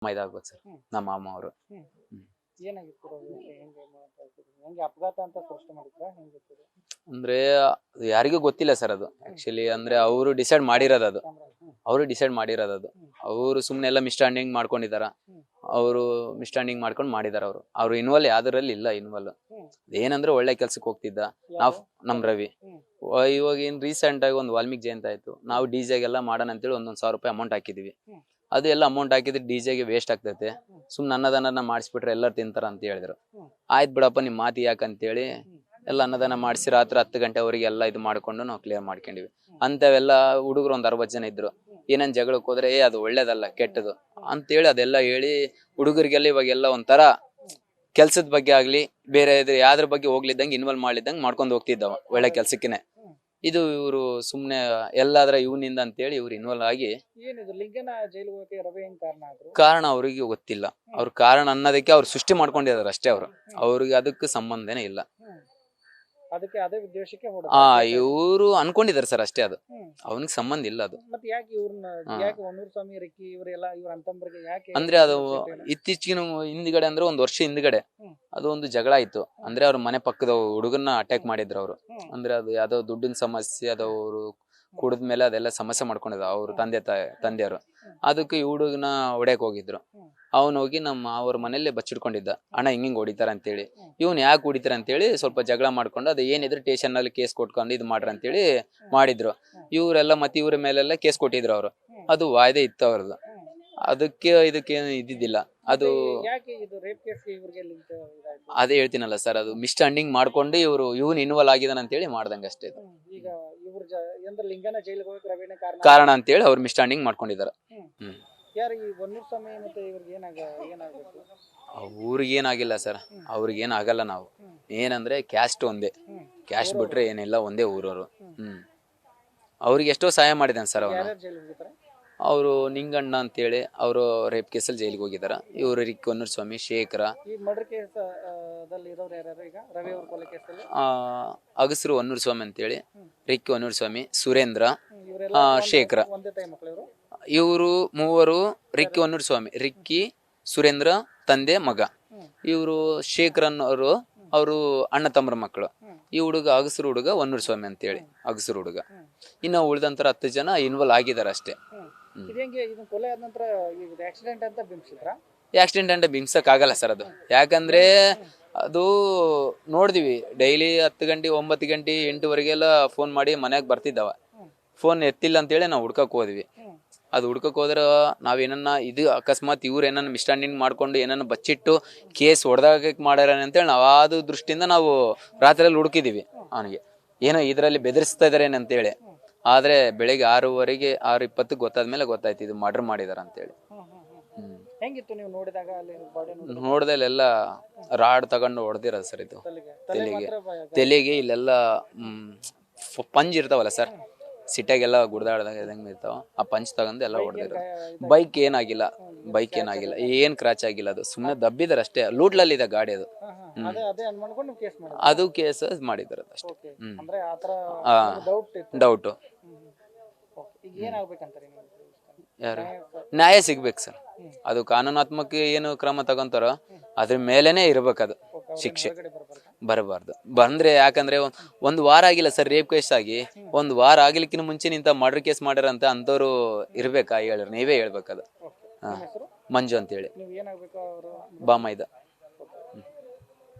ಇದಾಗ್ಬೇಕು sir. ನಮ್ಮ ಮಾಮ ಅವರು. ಏನಾಗಿತ್ತು ಹೆಂಗೆ ಅಪಘಾತ ಅಂತ ಸ್ಪಷ್ಟ ಮಾಡಿದ್ರ ಹೆಂಗಿತ್ತು ಅಂದ್ರೆ ಯಾರಿಗೂ ಗೊತ್ತಿಲ್ಲ ಸರ್ ಅದು ಆಕ್ಚುಲಿ. ಅಂದ್ರೆ ಅವರು ಡಿಸೈಡ್ ಮಾಡಿರೋದು ಅದು. ಅವರು ಸುಮ್ನೆ ಎಲ್ಲ ಮಿಸ್ಅಂಡರ್ಸ್ಟ್ಯಾಂಡಿಂಗ್ ಮಾಡ್ಕೊಂಡಿದಾರ. ಅವರು ಮಿಸ್ಅಂಡರ್ಸ್ಟ್ಯಾಂಡಿಂಗ್ ಮಾಡ್ಕೊಂಡು ಮಾಡಿದಾರ. ಅವ್ರು ಇನ್ವಾಲ್ವ್ ಯಾವ್ದ್ರಲ್ಲಿ ಇಲ್ಲ. ಇನ್ವಾಲ್ವ್ ಏನಂದ್ರೆ ಒಳ್ಳೆ ಕೆಲ್ಸಕ್ಕೆ ಹೋಗ್ತಿದ್ದ ನಮ್ ರವಿ. ಇವಾಗ ಏನ್ ರೀಸೆಂಟ್ ಆಗಿ ಒಂದು ವಾಲ್ಮೀಕಿ ಜಯಂತಿ ಆಯ್ತು. ನಾವು ಡಿಜೆಗೆಲ್ಲ ಮಾಡೋಣ ಅಂತೇಳಿ 1,000 ರೂಪಾಯಿ ಅಮೌಂಟ್ ಹಾಕಿದೀವಿ. ಅದು ಎಲ್ಲ ಅಮೌಂಟ್ ಹಾಕಿದ್ರೆ ಡಿಜೆಗೆ ವೇಸ್ಟ್ ಆಗ್ತೈತೆ, ಸುಮ್ನೆ ಅನ್ನದಾನ ಮಾಡಿಸ್ಬಿಟ್ರೆ ಎಲ್ಲರೂ ತಿಂತಾರ ಅಂತ ಹೇಳಿದ್ರು. ಆಯ್ತು ಬಿಡಪ್ಪ ನಿಮ್ ಮಾತಿ ಯಾಕಂತೇಳಿ ಎಲ್ಲ ಅನ್ನದಾನ ಮಾಡಿಸಿ ರಾತ್ರಿ 10 ಗಂಟೆವರೆಗೆ ಎಲ್ಲ ಇದು ಮಾಡ್ಕೊಂಡು ನಾವು ಕ್ಲಿಯರ್ ಮಾಡ್ಕೊಂಡಿವಿ. ಅಂತವೆಲ್ಲ ಹುಡುಗರು ಒಂದ್ 60 ಜನ ಇದ್ರು. ಏನೇನ್ ಜಗಳಕ್ಕೆ ಹೋದ್ರೆ ಅದು ಒಳ್ಳೇದಲ್ಲ ಕೆಟ್ಟದು ಅಂತೇಳಿ ಅದೆಲ್ಲ ಹೇಳಿ ಹುಡುಗರಿಗೆಲ್ಲ ಇವಾಗೆಲ್ಲ ಒಂಥರ ಕೆಲ್ಸದ ಬಗ್ಗೆ ಆಗ್ಲಿ ಬೇರೆ ಯಾವ್ದ್ರ ಬಗ್ಗೆ ಹೋಗ್ಲಿದ್ದಂಗೆ ಇನ್ವಾಲ್ವ್ ಮಾಡ್ಲಿದ್ದಂಗೆ ಮಾಡ್ಕೊಂಡು ಹೋಗ್ತಿದ್ದವ ಒಳ್ಳೆ ಕೆಲ್ಸಕ್ಕೆನೆ. ಇದು ಇವರು ಸುಮ್ನೆ ಎಲ್ಲಾದ್ರ ಇವನಿಂದ ಅಂತೇಳಿ ಇವ್ರು ಇನ್ವಾಲ್ವ್ ಆಗಿ ಕಾರಣ ಅವ್ರಿಗೆ ಗೊತ್ತಿಲ್ಲ. ಅವ್ರ ಕಾರಣ ಅನ್ನೋದಕ್ಕೆ ಅವ್ರು ಸೃಷ್ಟಿ ಮಾಡ್ಕೊಂಡಿದಾರೆ ಅಷ್ಟೇ. ಅವ್ರಿಗೆ ಅದಕ್ಕೆ ಸಂಬಂಧನೇ ಇಲ್ಲ. ಇವ್ರು ಅನ್ಕೊಂಡಿದಾರೆ ಸರ್ ಅಷ್ಟೇ. ಅದು ಅವನಿಗೆ ಸಂಬಂಧ ಇಲ್ಲ. ಅದು ಅಂದ್ರೆ ಅದು ಇತ್ತೀಚಿನ ಹಿಂದ್ಗಡೆ ಅಂದ್ರೆ 1 ವರ್ಷ ಹಿಂದ್ಗಡೆ ಅದು ಒಂದು ಜಗಳ ಆಯ್ತು. ಅಂದ್ರೆ ಅವ್ರ ಮನೆ ಪಕ್ಕದ ಹುಡುಗನ್ನ ಅಟ್ಯಾಕ್ ಮಾಡಿದ್ರು ಅವರು. ಅಂದ್ರೆ ಅದು ಯಾವ್ದೋ ದುಡ್ಡಿನ ಸಮಸ್ಯೆ, ಅದವ್ರು ಕುಡಿದ್ಮೇಲೆ ಅದೆಲ್ಲ ಸಮಸ್ಯೆ ಮಾಡ್ಕೊಂಡಿದ್ರು ಅವ್ರ ತಂದೆಯವರು. ಅದಕ್ಕೆ ಈ ಹುಡುಗನ ಹೊಡ್ಯಕ್ ಹೋಗಿದ್ರು. ಅವನು ಹೋಗಿ ಅವ್ರ ಮನೇಲಿ ಬಚ್ಚಿಡ್ಕೊಂಡಿದ್ದ, ಅಣ್ಣ ಹಿಂಗ್ ಹೊಡಿತಾರ ಅಂತೇಳಿ. ಇವ್ನು ಯಾಕೆ ಹೊಡಿತಾರ ಅಂತೇಳಿ ಸ್ವಲ್ಪ ಜಗಳ ಮಾಡ್ಕೊಂಡು ಅದು ಏನಿದ್ರೆ ಸ್ಟೇಷನ್ ನಲ್ಲಿ ಕೇಸ್ ಕೊಟ್ಕೊಂಡು ಇದು ಮಾಡ್ರ ಅಂತೇಳಿ ಮಾಡಿದ್ರು. ಇವರೆಲ್ಲ ಮತ್ತೆ ಇವ್ರ ಮೇಲೆಲ್ಲ ಕೇಸ್ ಕೊಟ್ಟಿದ್ರು ಅವರು. ಅದು ವಾಯ್ದೆ ಇತ್ತು ಅವ್ರದ್ದು. ಅದಕ್ಕೆ ಇದಕ್ಕೇನು ಇದ್ದಿದ್ದಿಲ್ಲ. ಅದು ಅದೇ ಹೇಳ್ತೀನಲ್ಲ ಸರ್, ಅದು ಮಿಸ್ಅಂಡರ್ಸ್ಟ್ಯಾಂಡಿಂಗ್ ಮಾಡ್ಕೊಂಡು ಇವನ್ ಇನ್ವಾಲ್ವ್ ಆಗಿದಾನ ಅಂತೇಳಿ ಮಾಡ್ದಂಗ ಅಷ್ಟೇ. ಕಾರಣ ಅಂತೇಳಿ ಅವ್ರು ಮಿಸ್ಅಂಡರ್ಸ್ಟ್ಯಾಂಡಿಂಗ್ ಮಾಡ್ಕೊಂಡಿದಾರ. ಅವ್ರಿಗೇನಾಗಿಲ್ಲ ಸರ್, ಅವ್ರಿಗೇನಾಗಲ್ಲ. ನಾವು ಏನಂದ್ರೆ ಕ್ಯಾಸ್ಟ್ ಒಂದೇ, ಕ್ಯಾಸ್ಟ್ ಬಿಟ್ರೆ ಏನಿಲ್ಲ, ಒಂದೇ ಊರವರು. ಅವ್ರಿಗೆ ಎಷ್ಟೋ ಸಹಾಯ ಮಾಡಿದಾನೆ ಸರ್ ಅವನು. ಅವರು ನಿಂಗಣ್ಣ ಅಂತೇಳಿ ಅವರು ರೇಪ್ ಕೇಸಲ್ಲಿ ಜೈಲಿಗೆ ಹೋಗಿದಾರ. ಇವರು ರಿಕ್ ಹೊನ್ನೂರಸ್ವಾಮಿ, ಶೇಖರ, ಅಗಸರು ಹೊನ್ನೂರಸ್ವಾಮಿ ಅಂತೇಳಿ, ರಿಕ್ ಹೊನ್ನೂರಸ್ವಾಮಿ, ಸುರೇಂದ್ರ, ಶೇಖರ, ಇವರು ಮೂವರು. ರಿಕ್ಕಿ ಹೊನ್ನೂರಸ್ವಾಮಿ, ರಿಕ್ಕಿ ಸುರೇಂದ್ರ ತಂದೆ ಮಗ. ಇವರು ಶೇಖರನ್ ಅವರು ಅಣ್ಣ ತಮ್ಮರ ಮಕ್ಕಳು. ಈ ಹುಡುಗ ಅಗಸರು ಹುಡುಗ ಹೊನ್ನೂರಸ್ವಾಮಿ ಅಂತೇಳಿ ಅಗಸರು ಹುಡುಗ. ಇನ್ನು ಉಳಿದಂತರ 10 ಜನ ಇನ್ವಾಲ್ವ್ ಆಗಿದಾರೆ ಅಷ್ಟೇ. ಆಕ್ಸಿಡೆಂಟ್ ಅಂತ ಬಿಂಬಿಸಕ್ ಆಗಲ್ಲ ಸರ್ ಅದು. ಯಾಕಂದ್ರೆ ಅದು ನೋಡಿದ್ವಿ ಡೈಲಿ 10 ಗಂಟೆ 9 ಗಂಟೆ 8ವರೆಗೆಲ್ಲ ಫೋನ್ ಮಾಡಿ ಮನ್ಯಾಗ ಬರ್ತಿದ್ದವ. ಫೋನ್ ಎತ್ತಿಲ್ಲ ಅಂತೇಳಿ ನಾವು ಹುಡ್ಕಕ್ ಹೋದ್ವಿ. ಅದು ಹುಡ್ಕಕ್ ಹೋದ್ರ ನಾವೇನನ್ನ ಇದು ಅಕಸ್ಮಾತ್ ಇವ್ರು ಏನನ್ನ ಮಿಸ್ಅಂಡರ್ಸ್ಟ್ಯಾಂಡಿಂಗ್ ಮಾಡ್ಕೊಂಡು ಏನನ್ನ ಬಚ್ಚಿಟ್ಟು ಕೇಸ್ ಹೊಡೆದಾಗ ಮಾಡ್ಯಾರ ಅಂತೇಳಿ ನಾವು ಅದು ದೃಷ್ಟಿಯಿಂದ ನಾವು ರಾತ್ರಿಯಲ್ಲಿ ಹುಡುಕಿದೀವಿ ಅವನಿಗೆ ಏನೋ ಇದರಲ್ಲಿ ಬೆದರಿಸ್ತಾ ಇದಾರೆ ಅಂತೇಳಿ. ಆದ್ರೆ ಬೆಳಿಗ್ಗೆ 6:20 6:20 ಗೊತ್ತಾದ್ಮೇಲೆ ಗೊತ್ತಾಯ್ತು ಇದು ಮರ್ಡರ್ ಮಾಡಿದಾರ ಅಂತೇಳಿ. ನೋಡ್ದಲ್ಲೆಲ್ಲ ರಾಡ್ ತಗೊಂಡು ಹೊಡೆದಿರೋದು ಸರ್. ಇದು ತಲೆಗೆ ಇಲ್ಲೆಲ್ಲ ಪಂಜ್ ಇರ್ತಾವಲ್ಲ ಸರ್, ಸಿಟ್ಟಾಗೆಲ್ಲ ಗುಡ್ದಾಡ್ದಾಗ ಇದಂಗೆ ಇರ್ತಾವ, ಆ ಪಂಚ್ ತಗೊಂಡು ಎಲ್ಲ ಹೊಡೆದಿರೋದು. ಬೈಕ್ ಏನಾಗಿಲ್ಲ, ಏನ್ ಕ್ರಾಚ್ ಆಗಿಲ್ಲ. ಅದು ಸುಮ್ಮನೆ ದಬ್ಬಿದಾರೆ ಅಷ್ಟೇ. ಲೂಟ್ಲಲ್ಲಿ ಇದೆ ಗಾಡಿ. ಅದು ಅದು ಕೇಸ್ ಮಾಡಿದಾರೆ ಅಷ್ಟೇ. ಡೌಟು. ಯಾರು ನ್ಯಾಯ ಸಿಗ್ಬೇಕು ಸರ್. ಅದು ಕಾನೂನಾತ್ಮಕ ಏನು ಕ್ರಮ ತಗೊಂತಾರೋ ಅದ್ರ ಮೇಲೆನೆ ಇರ್ಬೇಕದು ಶಿಕ್ಷೆ. ಬರಬಾರ್ದು ಬಂದ್ರೆ. ಯಾಕಂದ್ರೆ 1 ವಾರ ಆಗಿಲ್ಲ ಸರ್ ರೇಪ್ ಕೇಸ್ ಆಗಿ. 1 ವಾರ ಆಗ್ಲಿಕ್ಕಿಂತ ಮುಂಚೆ ನಿಂತ ಮರ್ಡರ್ ಕೇಸ್ ಮಾಡ್ಯಾರಂತ ಅಂತವ್ರು ಇರ್ಬೇಕಾ? ನೀವೇ ಹೇಳ್ಬೇಕದು. ಮಂಜು ಅಂತೇಳಿ ಬಾಮೈದ.